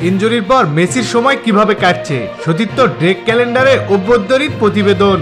ইনজুরির পর মেসির সময় কিভাবে কাটছে, সতীর্থ ড্রেক ক্যালেন্ডারে অভ্যন্তরীণ প্রতিবেদন।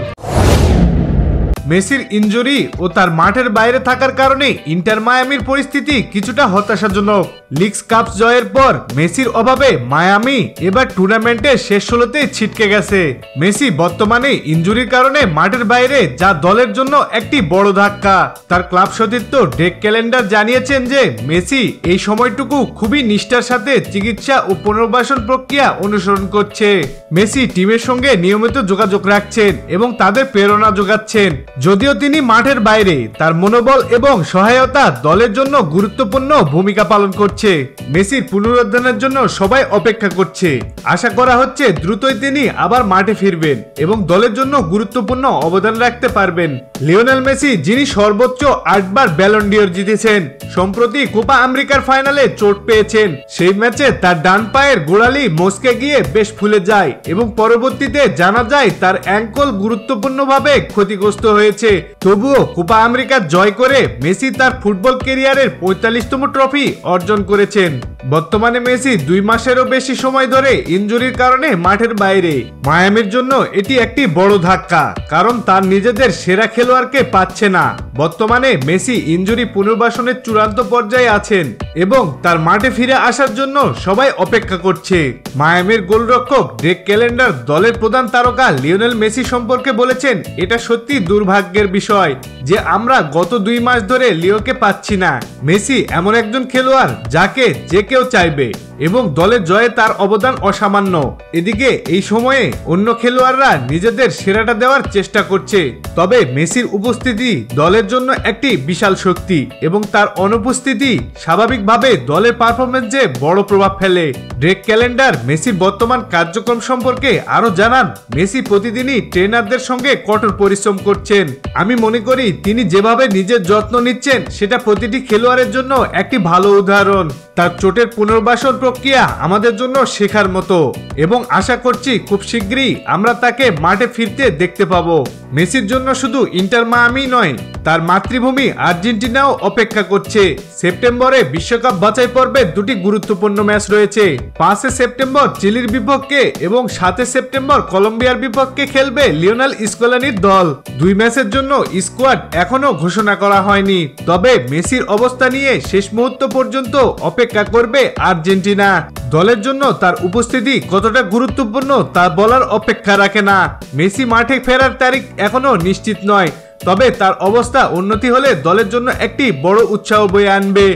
মেসির ইনজুরি ও তার মাঠের বাইরে থাকার কারণে ইন্টার মায়ামির পরিস্থিতি কিছুটা হতাশাজনক। লিগস কাপ জয়ের পর মেসির অভাবে মায়ামি এবার টুর্নামেন্টের শেষ ষোলোতে ছিটকে গেছে। মেসি বর্তমানে ইনজুরির কারণে মাঠের বাইরে, যা দলের জন্য একটি বড় ধাক্কা। তার ক্লাব সতীর্থ ড্রেক ক্যালেন্ডার জানিয়েছেন যে মেসি এই সময়টুকু খুবই নিষ্ঠার সাথে চিকিৎসা ও পুনর্বাসন প্রক্রিয়া অনুসরণ করছে। মেসি টিমের সঙ্গে নিয়মিত যোগাযোগ রাখছেন এবং তাদের প্রেরণা যোগাচ্ছেন। যদিও তিনি মাঠের বাইরে, তার মনোবল এবং সহায়তা দলের জন্য গুরুত্বপূর্ণ ভূমিকা পালন করছে। মেসির পুনরুদ্ধারের জন্য সবাই অপেক্ষা করছে। আশা করা হচ্ছে দ্রুতই তিনি আবার মাঠে ফিরবেন এবং দলের জন্য গুরুত্বপূর্ণ অবদান রাখতে পারবেন। লিওনেল মেসি, যিনি সর্বোচ্চ 8 বার ব্যালন ডিওর জিতেছেন, সম্প্রতি কোপা আমেরিকার ফাইনালে চোট পেয়েছেন। সেই ম্যাচে তার ডান পায়ের গোড়ালি মচকে গিয়ে বেশ ফুলে যায় এবং পরবর্তীতে জানা যায় তার অ্যাঙ্কল গুরুত্বপূর্ণভাবে ক্ষতিগ্রস্ত হয়েছে। তবুও কোপা আমেরিকা জয় করে মেসি তার ফুটবল ক্যারিয়ারের 45তম ট্রফি অর্জন করেছেন। বর্তমানে মেসি 2 মাসেরও বেশি সময় ধরে ইনজুরির কারণে মাঠের বাইরে। মায়ামির জন্য এটি একটি বড় ধাক্কা, কারণ তার নিজেদের সেরা খেলোয়াড়কে পাচ্ছে না। বর্তমানে মেসি ইনজুরি পুনর্বাসনের চূড়ান্ত পর্যায়ে আছেন এবং তার মাঠে ফিরে আসার জন্য সবাই অপেক্ষা করছে। মায়ামির গোলরক্ষক ড্রেক ক্যালেন্ডার দলের প্রধান তারকা লিওনেল মেসি সম্পর্কে বলেছেন, এটা সত্যি দুর্ভাগ্যের বিষয় যে আমরা গত 2 মাস ধরে লিওকে পাচ্ছি না। মেসি এমন একজন খেলোয়াড় যাকে যে কেউ চাইবে এবং দলের জয়ে তার অবদান অসামান্য। এদিকে এই সময়ে অন্য খেলোয়াড়রা নিজেদের সেরাটা দেওয়ার চেষ্টা করছে, তবে মেসির উপস্থিতি দলের জন্য একটি বিশাল শক্তি এবং তার অনুপস্থিতি স্বাভাবিকভাবে দলের পারফরমেন্সে বড় প্রভাব ফেলে। ড্রেক ক্যালেন্ডার মেসির বর্তমান কার্যক্রম সম্পর্কে আরো জানান, মেসি প্রতিদিনই ট্রেনারদের সঙ্গে কঠোর পরিশ্রম করছেন। আমি মনে করি তিনি যেভাবে নিজের যত্ন নিচ্ছেন সেটা প্রতিটি খেলোয়াড়ের জন্য একটি ভালো উদাহরণ। তার চোটের পুনর্বাসন প্রক্রিয়া আমাদের জন্য শেখার মতো এবং আশা করছি খুব শীঘ্রই আমরা তাকে মাঠে ফিরতে দেখতে পাবো। মেসির জন্য শুধু ইন্টার মায়ামি নয়, তার মাতৃভূমি আর্জেন্টিনাও অপেক্ষা করছে। সেপ্টেম্বরে বিশ্বকাপ বাছাই পর্বে 2টি গুরুত্বপূর্ণ ম্যাচ রয়েছে। 5 সেপ্টেম্বর চিলির বিপক্ষে এবং 7 সেপ্টেম্বর কলম্বিয়ার বিপক্ষে খেলবে লিওনেল স্কলানির দল। 2 ম্যাচের জন্য স্কোয়াড এখনো ঘোষণা করা হয়নি, তবে মেসির অবস্থা নিয়ে শেষ মুহূর্ত পর্যন্ত অপেক্ষা করবে আর্জেন্টিনা। দলের জন্য তার উপস্থিতি কতটা গুরুত্বপূর্ণ তা বলার অপেক্ষা রাখে না। মেসি মাঠে ফেরার তারিখ এখনো নিশ্চিত নয়, তবে তার অবস্থা উন্নতি হলে দলের জন্য একটি বড় উৎসাহ বয়ে আনবে।